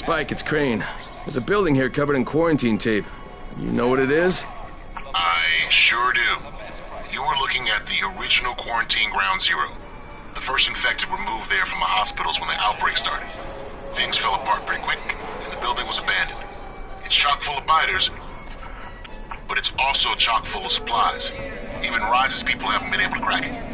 Spike, it's Crane. There's a building here covered in quarantine tape. You know what it is? I sure do. You were looking at the original quarantine Ground Zero. The first infected were moved there from the hospitals when the outbreak started. Things fell apart pretty quick, and the building was abandoned. It's chock full of biters, but it's also chock full of supplies. Even Rise's people haven't been able to crack it.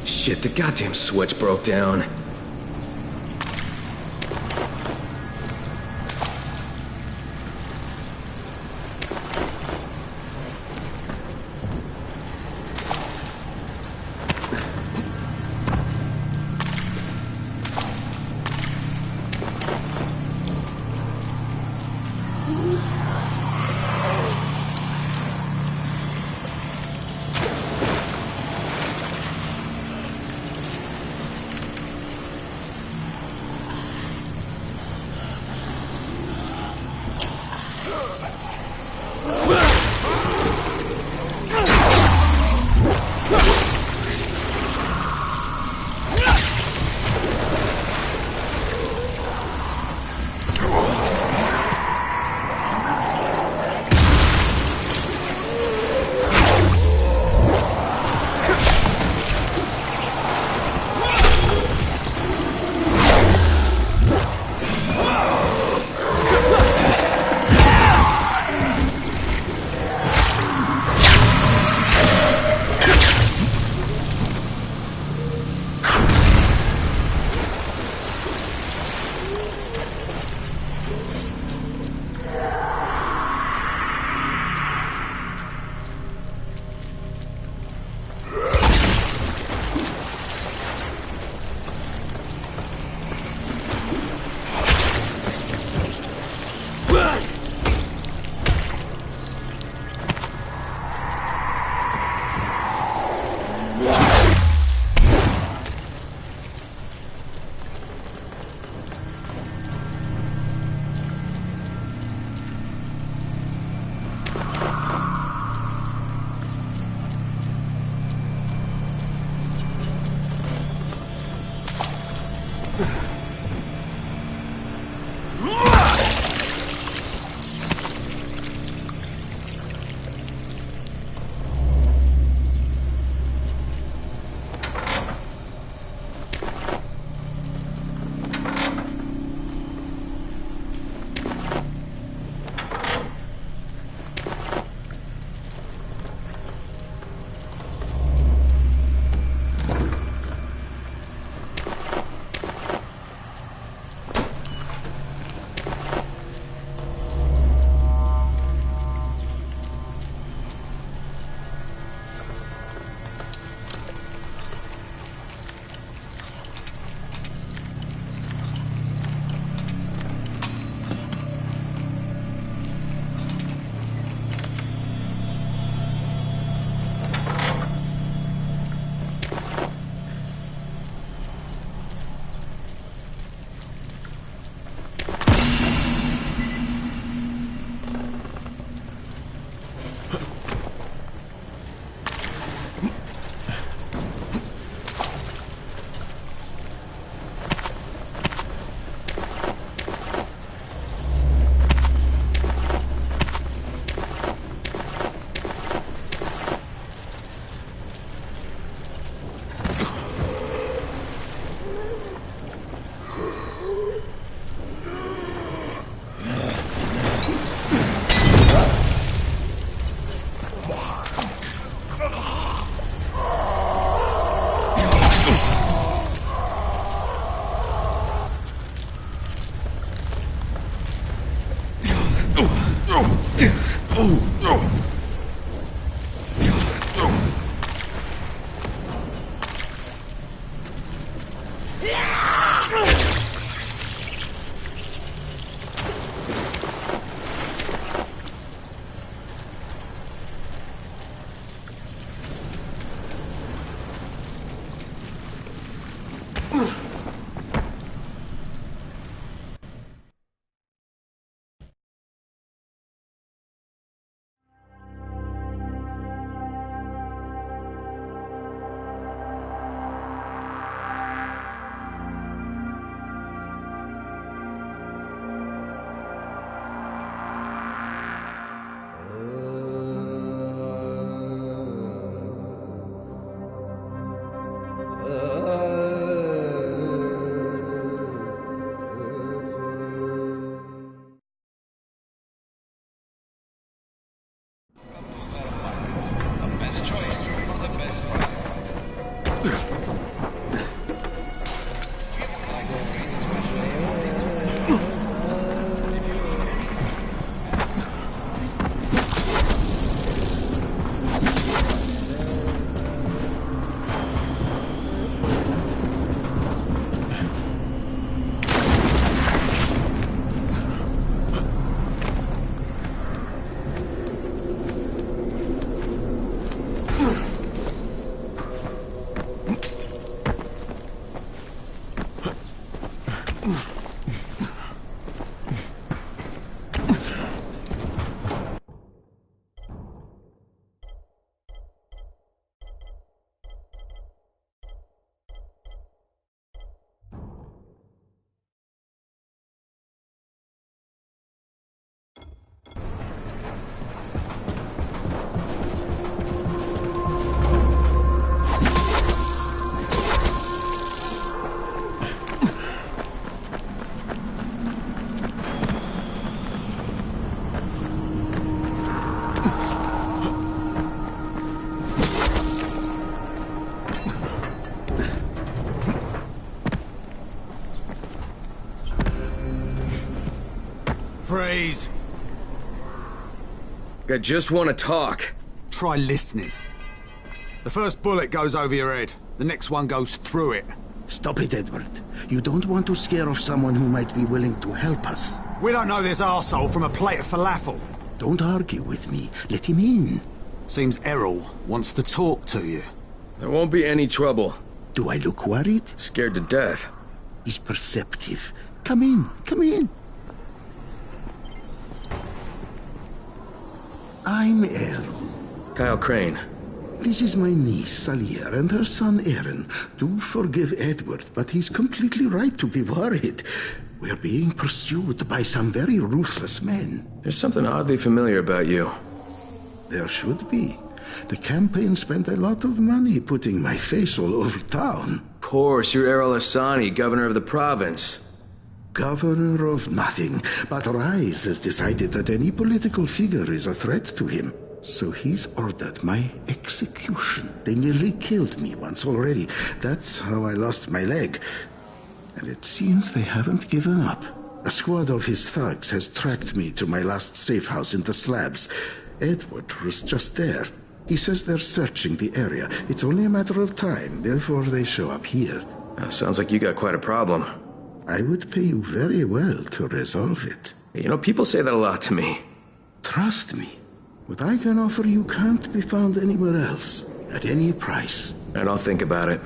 Shit, the goddamn switch broke down. Freeze! I just want to talk. Try listening. The first bullet goes over your head. The next one goes through it. Stop it, Edward. You don't want to scare off someone who might be willing to help us. We don't know this arsehole from a plate of falafel. Don't argue with me. Let him in. Seems Errol wants to talk to you. There won't be any trouble. Do I look worried? Scared to death. He's perceptive. Come in. Come in. I'm Errol. Kyle Crane. This is my niece, Salia, and her son, Aaron. Do forgive Edward, but he's completely right to be worried. We're being pursued by some very ruthless men. There's something oddly familiar about you. There should be. The campaign spent a lot of money putting my face all over town. Of course, you're Errol Hassani, governor of the province. Governor of nothing, but Rise has decided that any political figure is a threat to him. So he's ordered my execution. They nearly killed me once already. That's how I lost my leg. And it seems they haven't given up. A squad of his thugs has tracked me to my last safe house in the slabs. Edward was just there. He says they're searching the area. It's only a matter of time before they show up here. Sounds like you got quite a problem. I would pay you very well to resolve it. You know, people say that a lot to me. Trust me. What I can offer you can't be found anywhere else, at any price. And I'll think about it.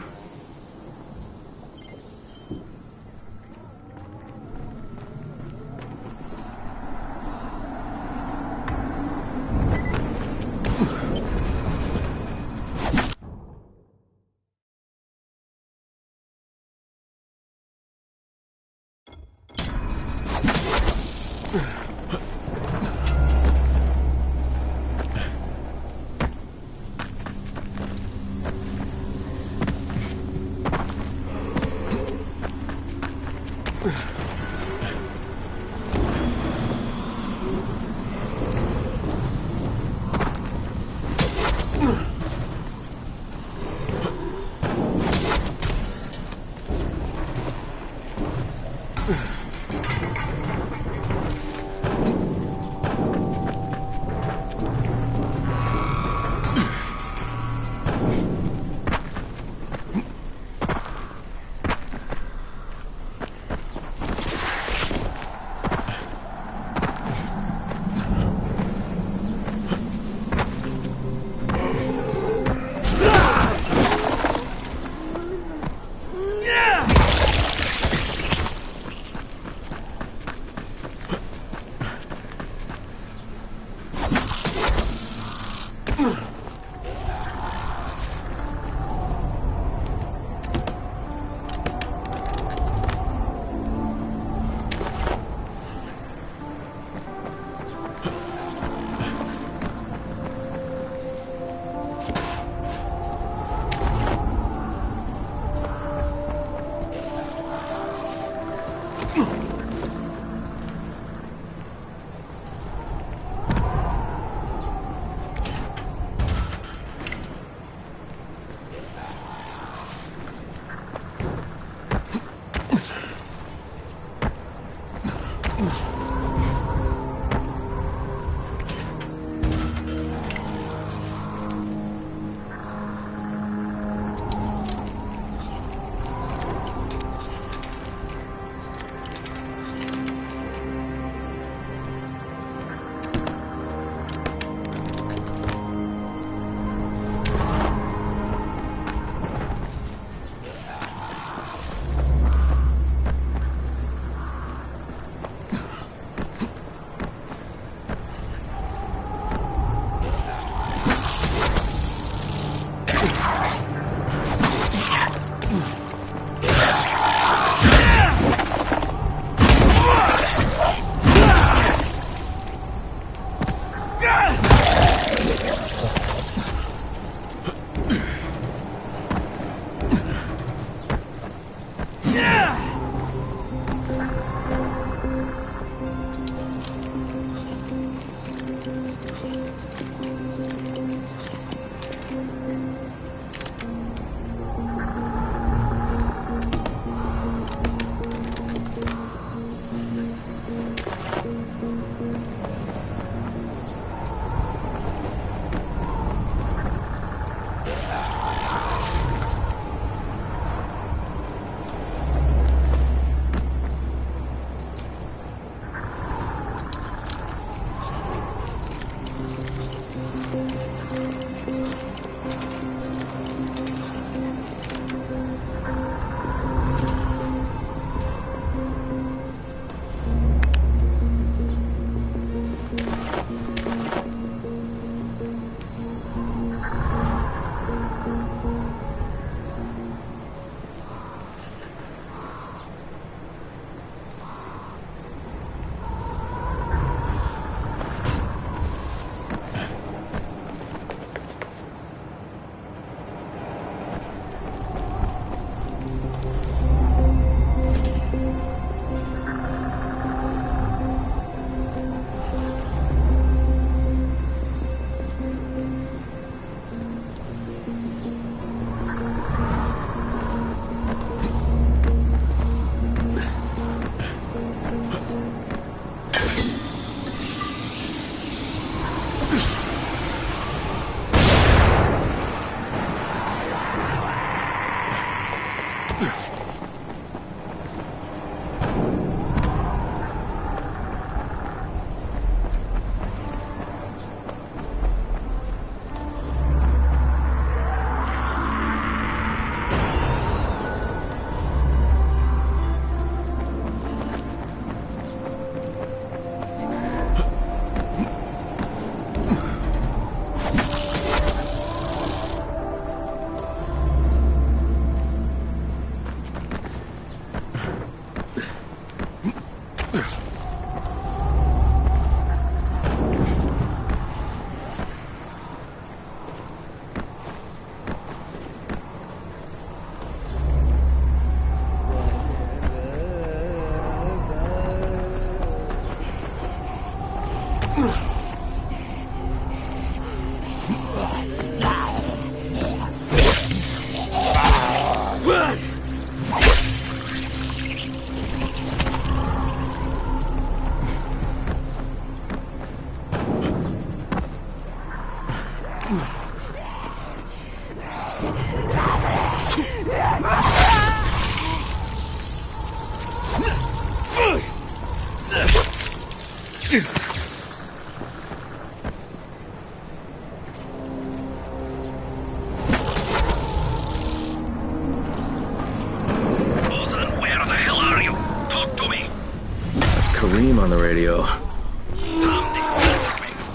On the radio.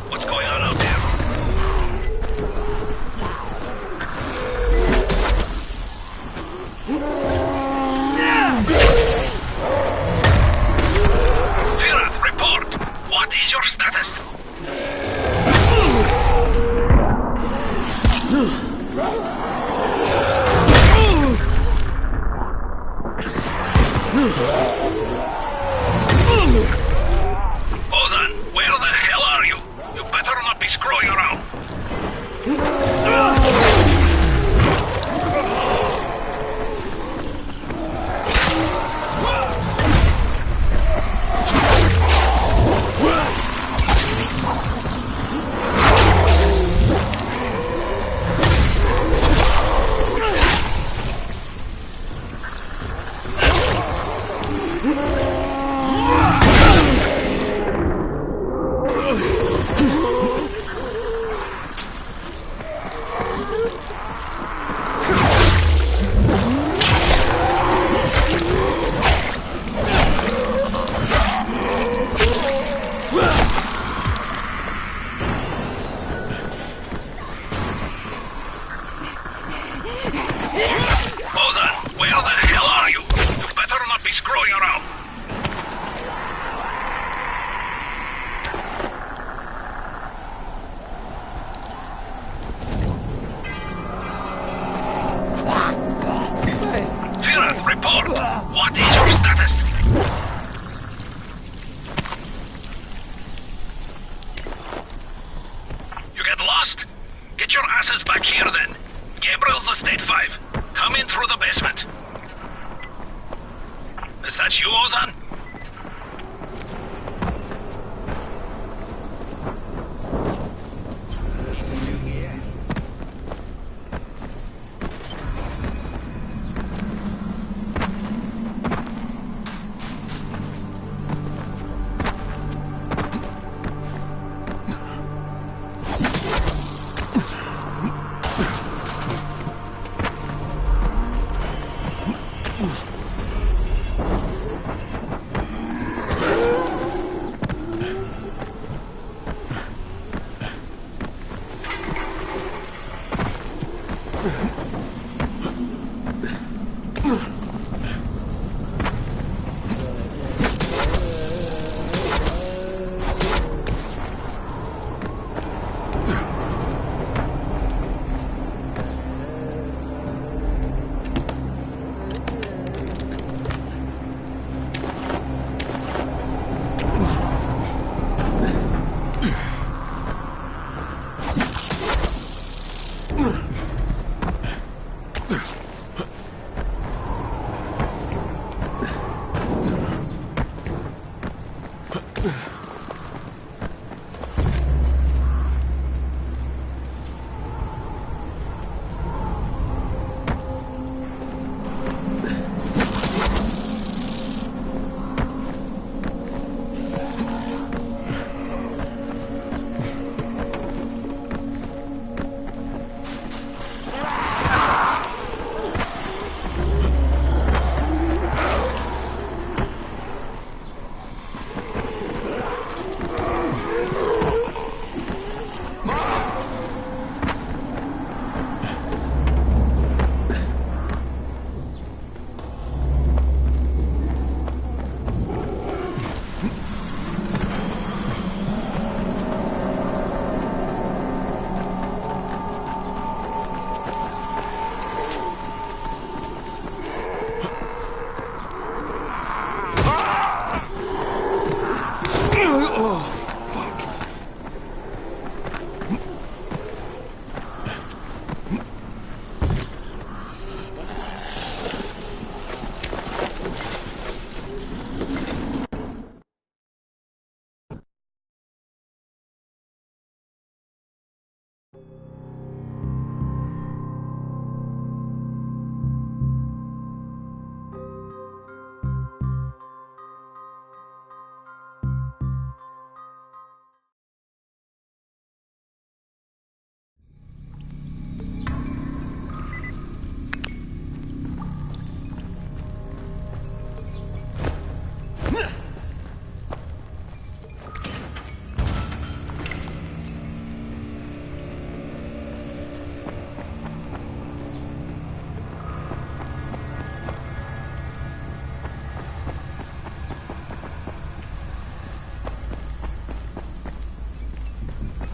What's going on out there? Get your asses back here then. Gabriel's Estate 5. Come in through the basement. Is that you, Ozan?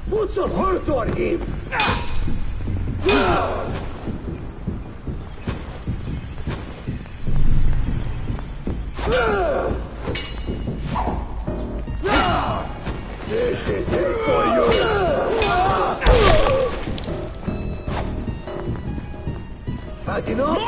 Put some hurt on him! This is it for you! Had enough?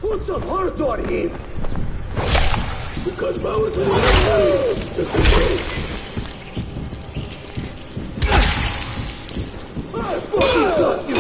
Put some heart on him! Because power to the I fucking got you!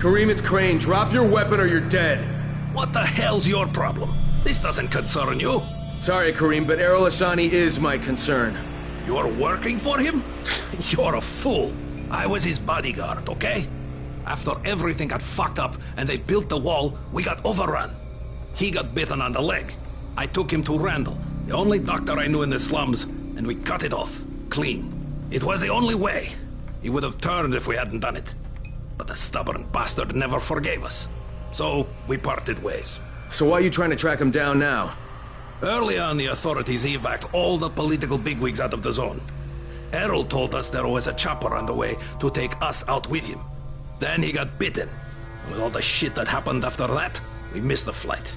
Kareem, it's Crane. Drop your weapon or you're dead. What the hell's your problem? This doesn't concern you. Sorry, Kareem, but Errol Hassani is my concern. You're working for him? You're a fool. I was his bodyguard, okay? After everything got fucked up and they built the wall, we got overrun. He got bitten on the leg. I took him to Randall, the only doctor I knew in the slums, and we cut it off. Clean. It was the only way. He would have turned if we hadn't done it. But the stubborn bastard never forgave us. So, we parted ways. So why are you trying to track him down now? Early on, the authorities evac'd all the political bigwigs out of the zone. Errol told us there was a chopper on the way to take us out with him. Then he got bitten. With all the shit that happened after that, we missed the flight.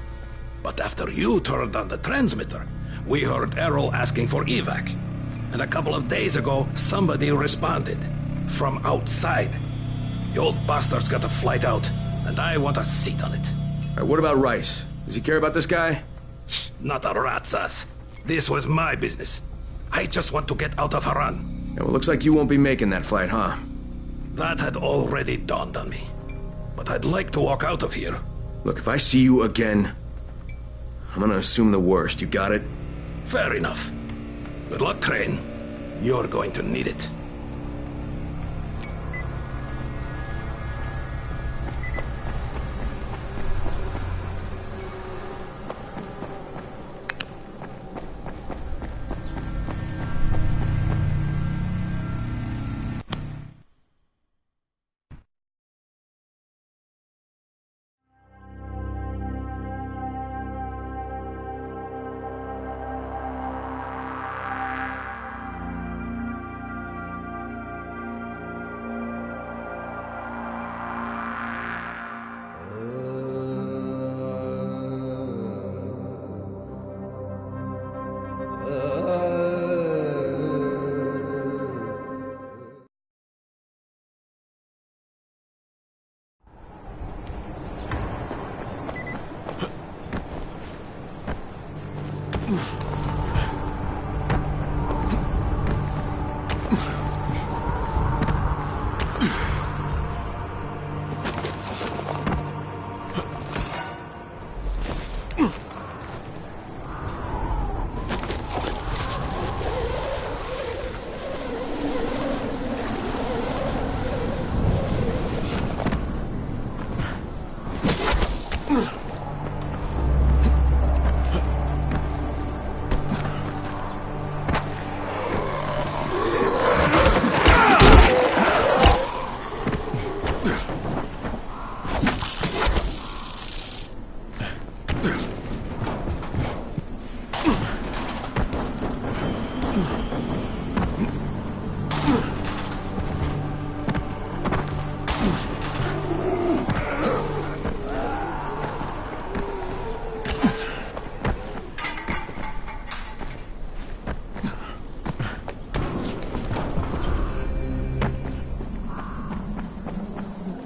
But after you turned on the transmitter, we heard Errol asking for evac. And a couple of days ago, somebody responded. From outside. The old bastard's got a flight out, and I want a seat on it. All right, what about Rice? Does he care about this guy? Not a rat's ass. This was my business. I just want to get out of Haran. Yeah, well, looks like you won't be making that flight, huh? That had already dawned on me. But I'd like to walk out of here. Look, if I see you again, I'm gonna assume the worst. You got it? Fair enough. Good luck, Crane. You're going to need it.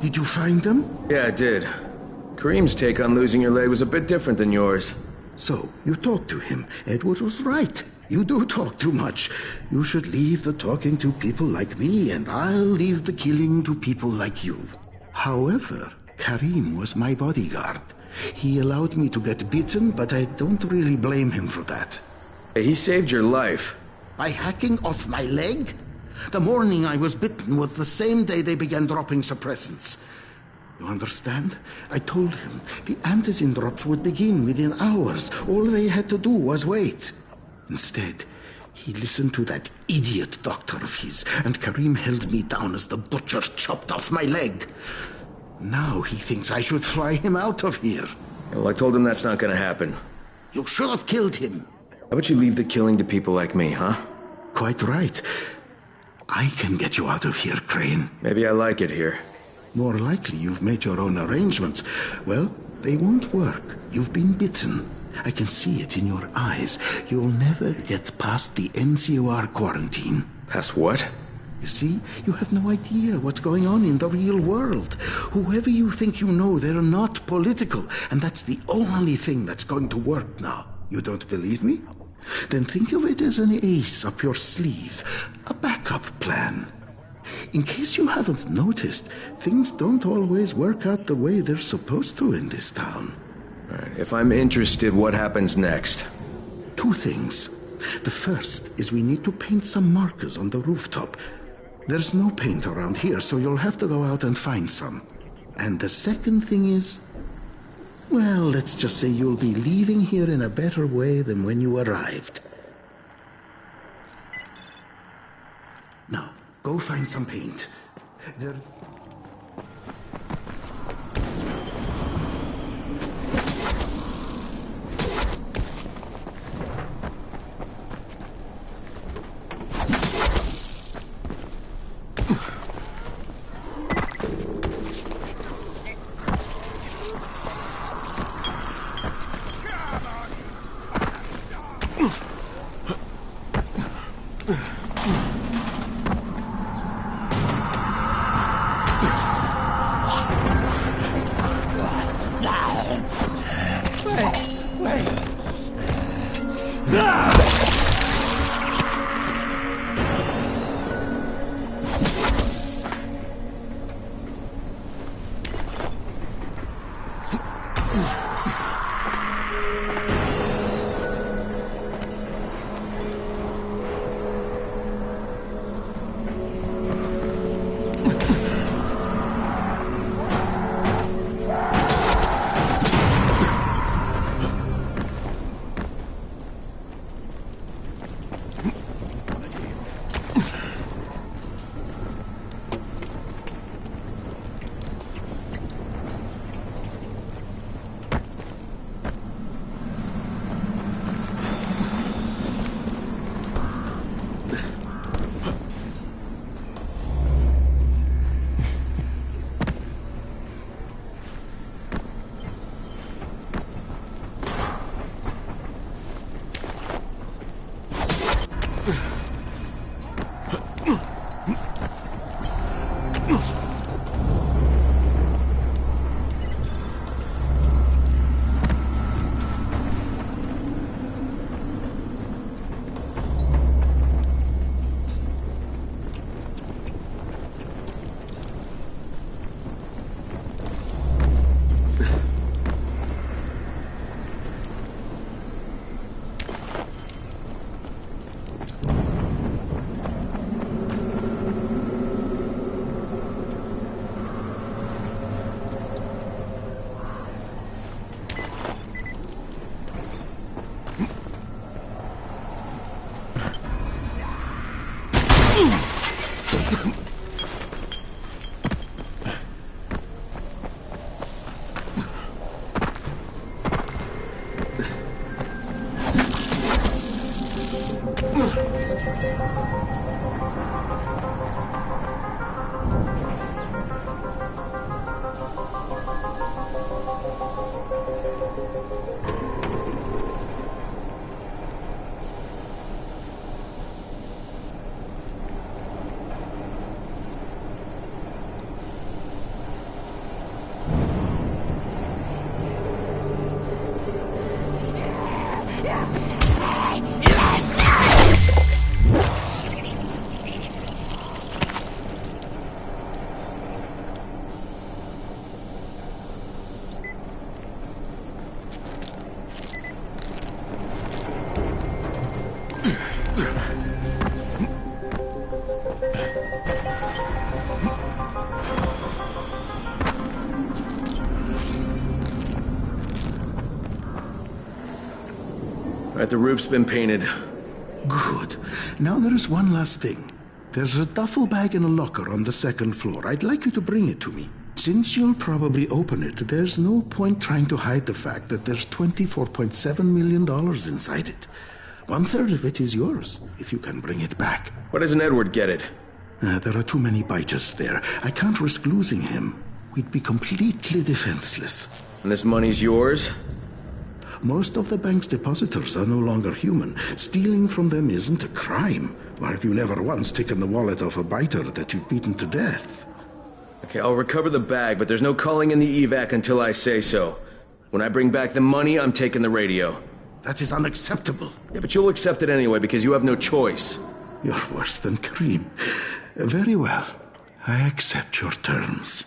Did you find them? Yeah, I did. Kareem's take on losing your leg was a bit different than yours. So, you talked to him. Edward was right. You do talk too much. You should leave the talking to people like me, and I'll leave the killing to people like you. However, Kareem was my bodyguard. He allowed me to get bitten, but I don't really blame him for that. Hey, he saved your life. By hacking off my leg? The morning I was bitten was the same day they began dropping suppressants. You understand? I told him the antizin drops would begin within hours. All they had to do was wait. Instead, he listened to that idiot doctor of his, and Kareem held me down as the butcher chopped off my leg. Now he thinks I should fly him out of here. Well, I told him that's not gonna happen. You should have killed him. How about you leave the killing to people like me, huh? Quite right. I can get you out of here, Crane. Maybe I like it here. More likely you've made your own arrangements. Well, they won't work. You've been bitten. I can see it in your eyes. You'll never get past the NCOR quarantine. Past what? You see, you have no idea what's going on in the real world. Whoever you think you know, they're not political. And that's the only thing that's going to work now. You don't believe me? Then think of it as an ace up your sleeve. A backup plan. In case you haven't noticed, things don't always work out the way they're supposed to in this town. Alright, if I'm interested, what happens next? Two things. The first is we need to paint some markers on the rooftop. There's no paint around here, so you'll have to go out and find some. And the second thing is... well, let's just say you'll be leaving here in a better way than when you arrived. Now, go find some paint. There... Right, the roof's been painted. Good. Now there is one last thing. There's a duffel bag in a locker on the second floor. I'd like you to bring it to me. Since you'll probably open it, there's no point trying to hide the fact that there's $24.7 million inside it. 1/3 of it is yours, if you can bring it back. Why doesn't Edward get it? There are too many biters there. I can't risk losing him. We'd be completely defenseless. And this money's yours? Most of the bank's depositors are no longer human. Stealing from them isn't a crime. Or have you never once taken the wallet of a biter that you've beaten to death? Okay, I'll recover the bag, but there's no calling in the evac until I say so. When I bring back the money, I'm taking the radio. That is unacceptable. Yeah, but you'll accept it anyway because you have no choice. You're worse than Kareem. Very well. I accept your terms.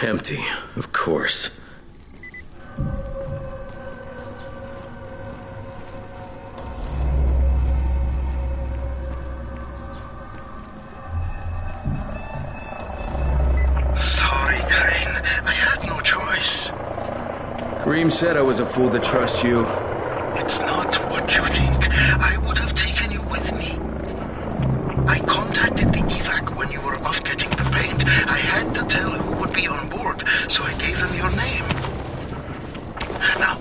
Empty, of course. Sorry, Crane. I had no choice. Kareem said I was a fool to trust you. It's not what you think. I would have taken you with me. I contacted the evac when you were off getting the paint. I had to tell who would be on board, so I gave them your name. Now,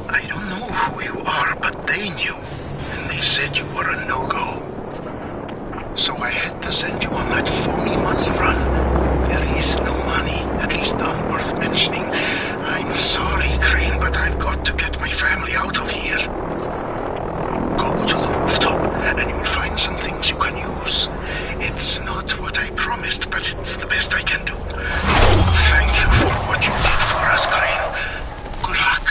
I don't know who you are, but they knew, and they said you were a no-go. So I had to send you on that phony money run. There is no money, at least none worth mentioning. I'm sorry, Crane, but I've got to get my family out of here. Go to the rooftop, and you'll find some things you can use. It's not what I promised, but it's the best I can do. Thank you for what you did for us, Crane. Good luck.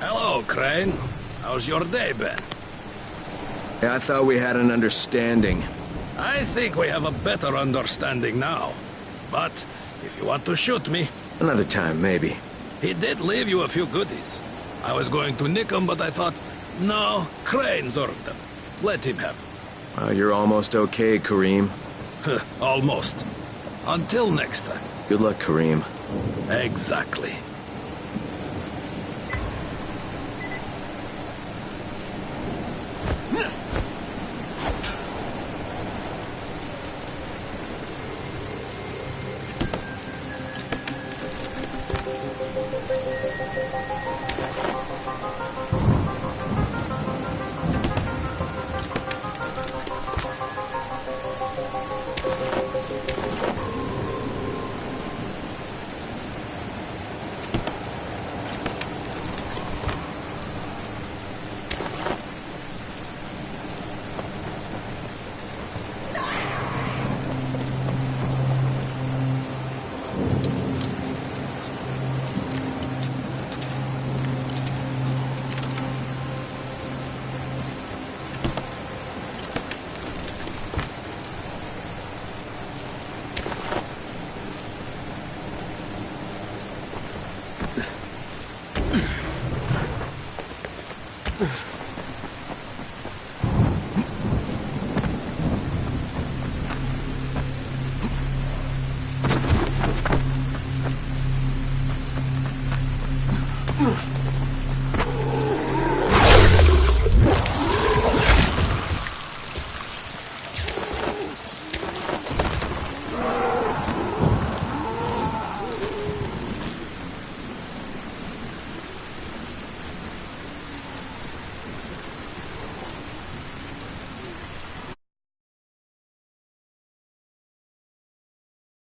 Hello, Crane. How's your day been? I thought we had an understanding. I think we have a better understanding now. But if you want to shoot me... Another time, maybe. He did leave you a few goodies. I was going to nick them, but I thought, no, Crane's earned them. Let him have them. Well, you're almost okay, Kareem. Almost. Until next time. Good luck, Kareem. Exactly. Ugh.